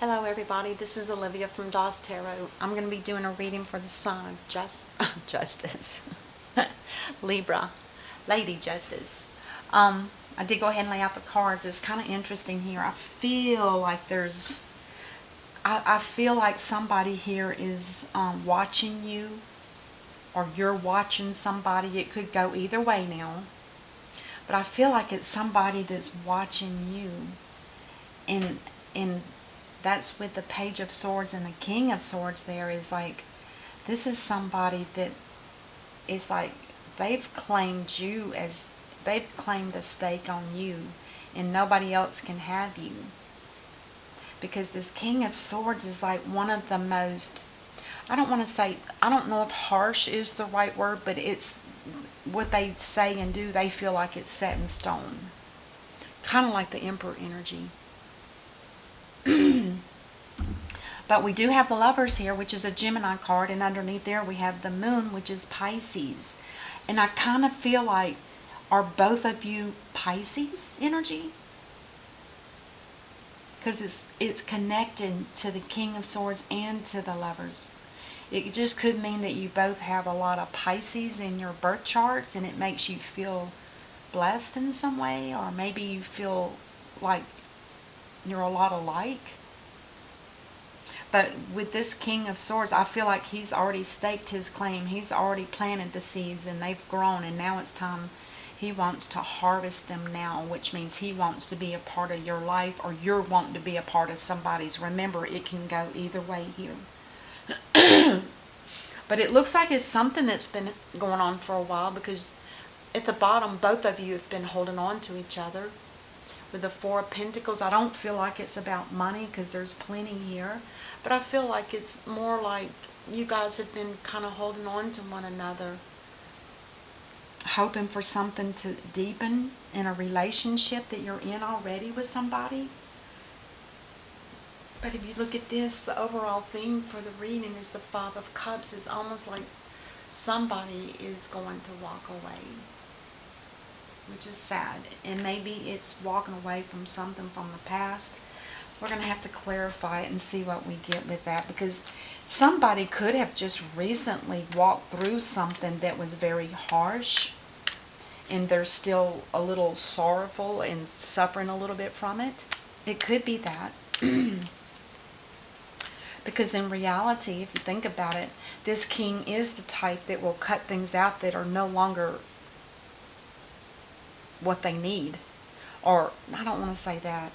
Hello everybody, this is Olivia from Dawes Tarot. I'm going to be doing a reading for the sign of Justice. Libra, Lady Justice. I did go ahead and lay out the cards. It's kind of interesting here. I feel like I feel like somebody here is watching you, or you're watching somebody. It could go either way now. But I feel like it's somebody that's watching you. And that's with the Page of Swords and the King of Swords. There is like, this is somebody that is like, they've claimed a stake on you, and nobody else can have you. Because this King of Swords is like one of the most, I don't know if harsh is the right word, but it's what they say and do, they feel like it's set in stone. Kind of like the Emperor energy. But we do have the Lovers here, which is a Gemini card, and underneath there we have the Moon, which is Pisces. And I kind of feel like, are both of you Pisces energy? Because it's connected to the King of Swords and to the Lovers. It just could mean that you both have a lot of Pisces in your birth charts, and it makes you feel blessed in some way, or maybe you feel like you're a lot alike. But with this King of Swords, I feel like he's already staked his claim. He's already planted the seeds and they've grown, and now it's time. He wants to harvest them now, which means he wants to be a part of your life, or you're wanting to be a part of somebody's. Remember, it can go either way here. But it looks like it's something that's been going on for a while, because at the bottom, both of you have been holding on to each other. With the Four of Pentacles, I don't feel like it's about money, because there's plenty here. But I feel like it's more like you guys have been kind of holding on to one another, hoping for something to deepen in a relationship that you're in already with somebody. But if you look at this, the overall theme for the reading is the Five of Cups. Is almost like somebody is going to walk away, which is sad. And maybe it's walking away from something from the past. We're going to have to clarify it and see what we get with that, because somebody could have just recently walked through something that was very harsh, and they're still a little sorrowful and suffering a little bit from it. It could be that. Because in reality, if you think about it, this king is the type that will cut things out that are no longer what they need. Or, I don't want to say that.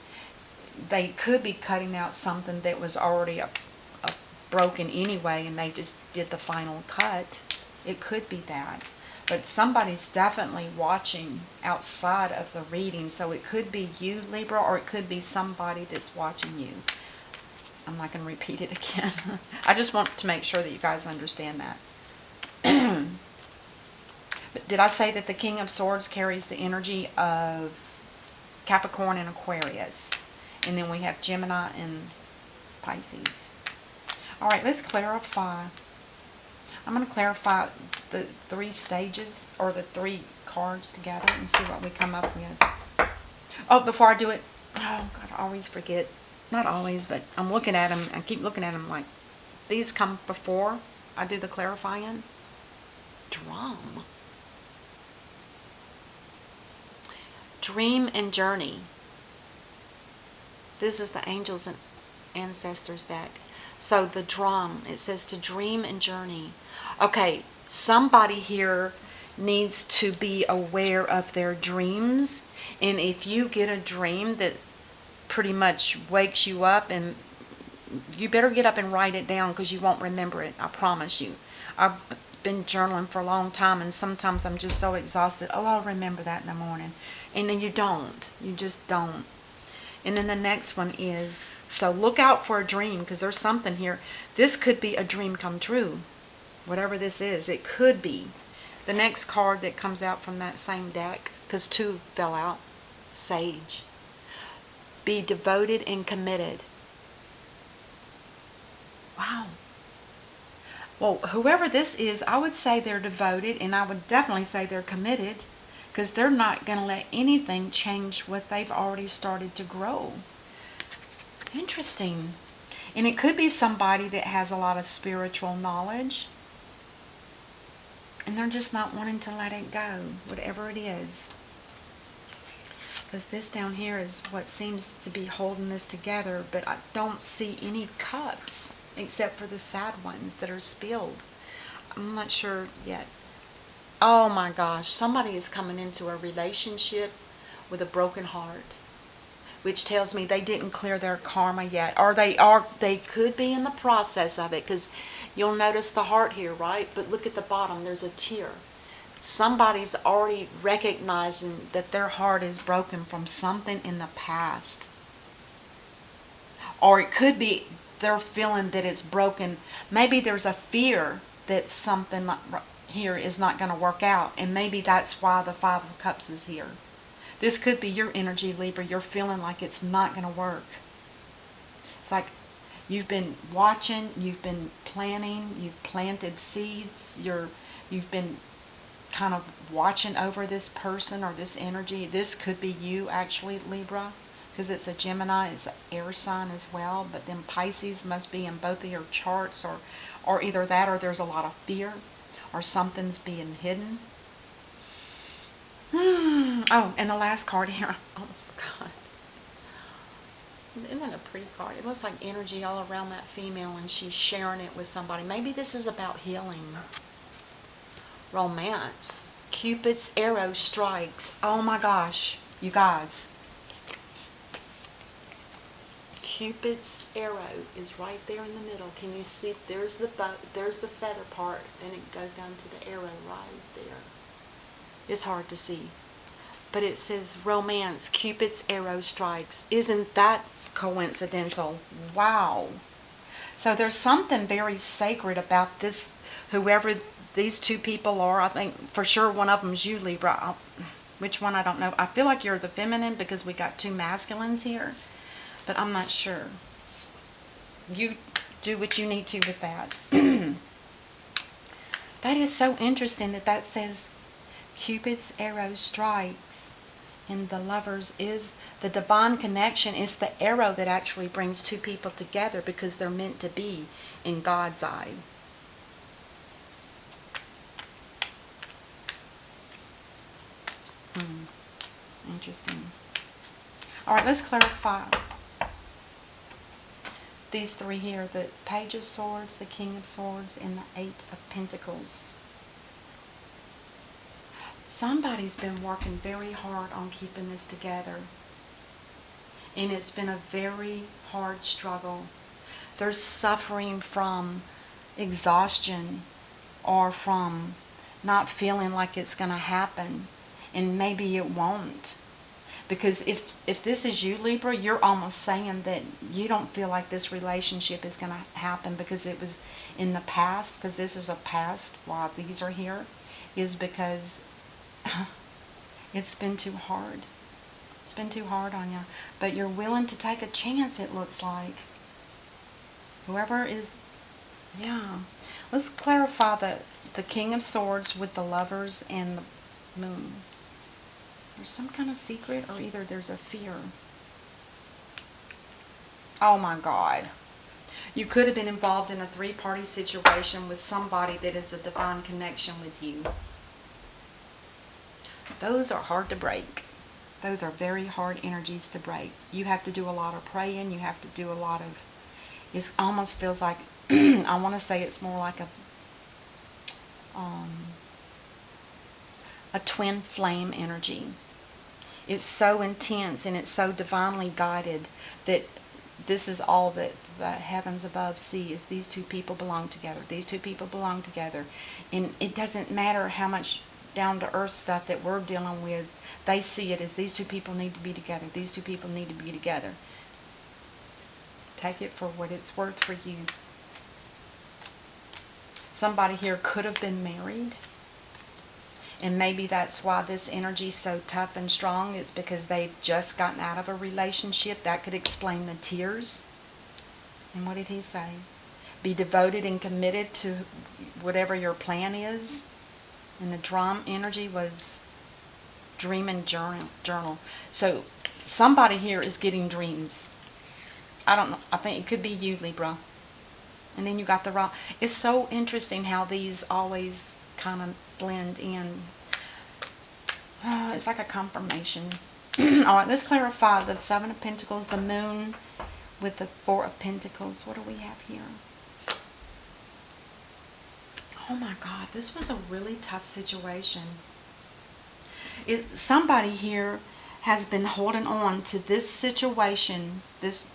They could be cutting out something that was already a broken anyway, and they just did the final cut. It could be that. But somebody's definitely watching outside of the reading. So it could be you, Libra, or it could be somebody that's watching you. I'm not going to repeat it again. I just want to make sure that you guys understand that. But did I say that the King of Swords carries the energy of Capricorn and Aquarius? And then we have Gemini and Pisces. Alright, let's clarify. I'm going to clarify the three stages, or the three cards together, and see what we come up with. Oh, before I do it, oh God, I always forget. Not always, but I'm looking at them. I keep looking at them like these come before I do the clarifying. Drum. Dream and Journey. This is the Angels and Ancestors deck. So the drum, it says to dream and journey. Okay, somebody here needs to be aware of their dreams. And if you get a dream that pretty much wakes you up, and you better get up and write it down, because you won't remember it, I promise you. I've been journaling for a long time, and sometimes I'm just so exhausted. Oh, I'll remember that in the morning. And then you don't. You just don't. And then the next one is, so look out for a dream, because there's something here. This could be a dream come true. Whatever this is, it could be. The next card that comes out from that same deck, because two fell out, Sage. Be devoted and committed. Wow. Well, whoever this is, I would say they're devoted, and I would definitely say they're committed, because they're not going to let anything change what they've already started to grow. Interesting. And it could be somebody that has a lot of spiritual knowledge, and they're just not wanting to let it go, whatever it is. Because this down here is what seems to be holding this together, but I don't see any cups except for the sad ones that are spilled. I'm not sure yet. Oh my gosh, somebody is coming into a relationship with a broken heart, which tells me they didn't clear their karma yet, or they could be in the process of it, because you'll notice the heart here, right? But look at the bottom, there's a tear. Somebody's already recognizing that their heart is broken from something in the past. Or it could be they're feeling that it's broken. Maybe there's a fear that something here is not going to work out, and maybe that's why the Five of Cups is here. This could be your energy, Libra. You're feeling like it's not going to work. It's like you've been watching, you've been planning, you've planted seeds, you've been kind of watching over this person or this energy. This could be you actually, Libra, because it's a Gemini, it's an air sign as well, but then Pisces must be in both of your charts, or either that or there's a lot of fear or something's being hidden. Oh, and the last card here, I almost forgot. Isn't that a pretty card? It looks like energy all around that female, and she's sharing it with somebody. Maybe this is about healing. Romance. Cupid's arrow strikes. Oh my gosh, you guys. Cupid's arrow is right there in the middle. Can you see? There's the bow, there's the feather part, then it goes down to the arrow right there. It's hard to see. But it says romance, Cupid's arrow strikes. Isn't that coincidental? Wow. So there's something very sacred about this, whoever these two people are. I think for sure one of them's you, Libra. Which one, I don't know. I feel like you're the feminine because we got two masculines here, but I'm not sure. You do what you need to with that. That is so interesting that says Cupid's arrow strikes, and the lovers is the divine connection. Is the arrow that actually brings two people together because they're meant to be in God's eye. Interesting. All right, let's clarify these three here: the Page of Swords, the King of Swords, and the Eight of Pentacles. Somebody's been working very hard on keeping this together, and it's been a very hard struggle. They're suffering from exhaustion or from not feeling like it's going to happen, and maybe it won't. Because if this is you, Libra, you're almost saying that you don't feel like this relationship is going to happen because it was in the past, because this is a past while these are here, is because it's been too hard. It's been too hard on you. But you're willing to take a chance, it looks like. Whoever is, yeah. Let's clarify the King of Swords with the Lovers and the Moon. There's some kind of secret, or either there's a fear. Oh my God. You could have been involved in a three-party situation with somebody that is a divine connection with you. Those are hard to break. Those are very hard energies to break. You have to do a lot of praying. You have to do a lot of, it almost feels like, I want to say it's more like a twin flame energy. It's so intense and it's so divinely guided that this is all that the heavens above see, is these two people belong together. These two people belong together. And it doesn't matter how much down to earth stuff that we're dealing with, they see it as these two people need to be together. These two people need to be together. Take it for what it's worth for you. Somebody here could have been married, and maybe that's why this energy is so tough and strong. It's because they've just gotten out of a relationship. That could explain the tears. And what did he say? Be devoted and committed to whatever your plan is. And the drum energy was dream and journal. So somebody here is getting dreams. I don't know. I think it could be you, Libra. And then you got the wrong. It's so interesting how these always kind of blend in. It's like a confirmation. All right, let's clarify the Seven of Pentacles, the Moon with the Four of Pentacles. What do we have here? Oh my God, this was a really tough situation. Somebody here has been holding on to this situation, this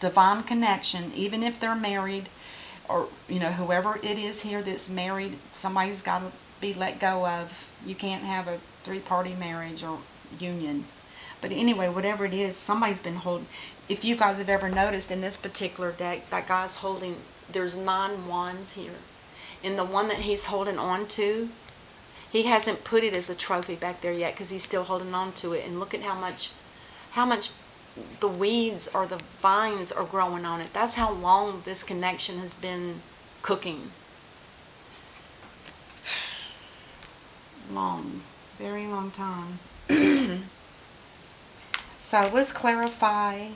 divine connection, even if they're married, or whoever it is here that's married, somebody's got to be let go of. You can't have a three-party marriage or union. But anyway, whatever it is, somebody's been holding. If you guys have ever noticed in this particular deck, that guy's holding, there's 9 wands here. And the one that he's holding on to, he hasn't put it as a trophy back there yet because he's still holding on to it. And look at how much the weeds or the vines are growing on it. That's how long this connection has been cooking. Long. Very long time. So let's clarify.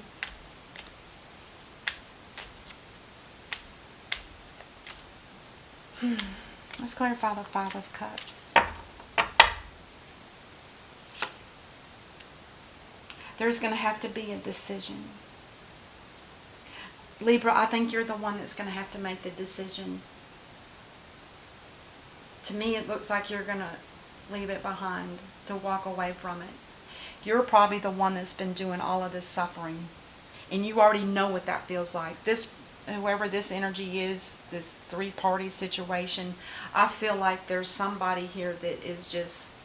Let's clarify the Five of Cups. There's going to have to be a decision. Libra, I think you're the one that's going to have to make the decision. To me, it looks like you're going to leave it behind, to walk away from it. You're probably the one that's been doing all of this suffering. And you already know what that feels like. Whoever this energy is, this three-party situation, I feel like there's somebody here that is just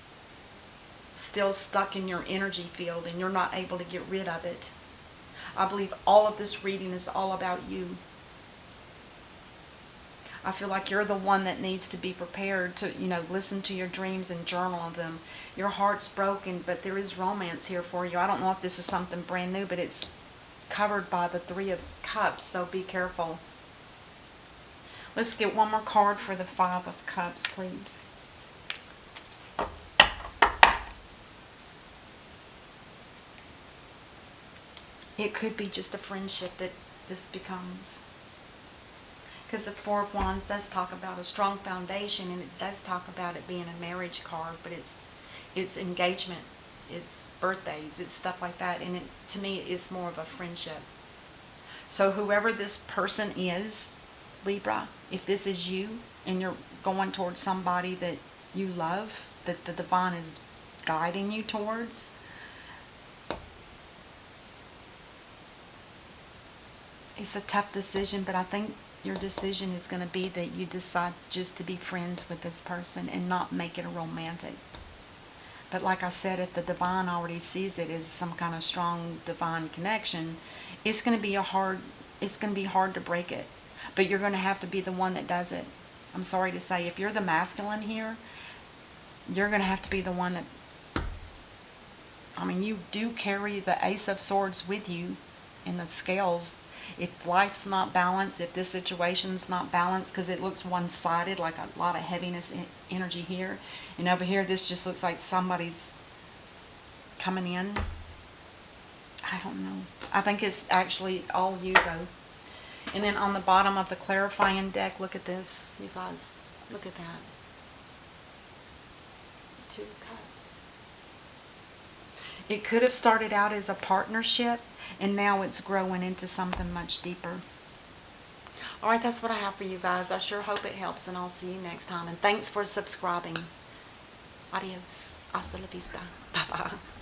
still stuck in your energy field and you're not able to get rid of it. I believe all of this reading is all about you. I feel like you're the one that needs to be prepared to, listen to your dreams and journal of them. Your heart's broken, but there is romance here for you. I don't know if this is something brand new, but it's covered by the Three of Cups, so be careful. Let's get one more card for the Five of Cups, please. It could be just a friendship that this becomes. Because the Four of Wands does talk about a strong foundation, and it does talk about it being a marriage card, but it's engagement, it's birthdays, it's stuff like that, and to me it's more of a friendship. So whoever this person is, Libra, if this is you and you're going towards somebody that you love, that the divine is guiding you towards, it's a tough decision, but I think your decision is going to be that you decide just to be friends with this person and not make it a romantic. But like I said, if the divine already sees it as some kind of strong divine connection, it's going to be hard to break it. But you're going to have to be the one that does it. I'm sorry to say, if you're the masculine here, you're going to have to be the one that, you do carry the Ace of Swords with you in the scales. If life's not balanced, if this situation's not balanced, because it looks one-sided, like a lot of heaviness energy here, and over here this just looks like somebody's coming in. I don't know. I think it's actually all you, though. And then on the bottom of the clarifying deck, look at this, you guys. Look at that. Two of Cups. It could have started out as a partnership, and now it's growing into something much deeper. Alright, that's what I have for you guys. I sure hope it helps, and I'll see you next time. And thanks for subscribing. Adios. Hasta la vista. Bye-bye.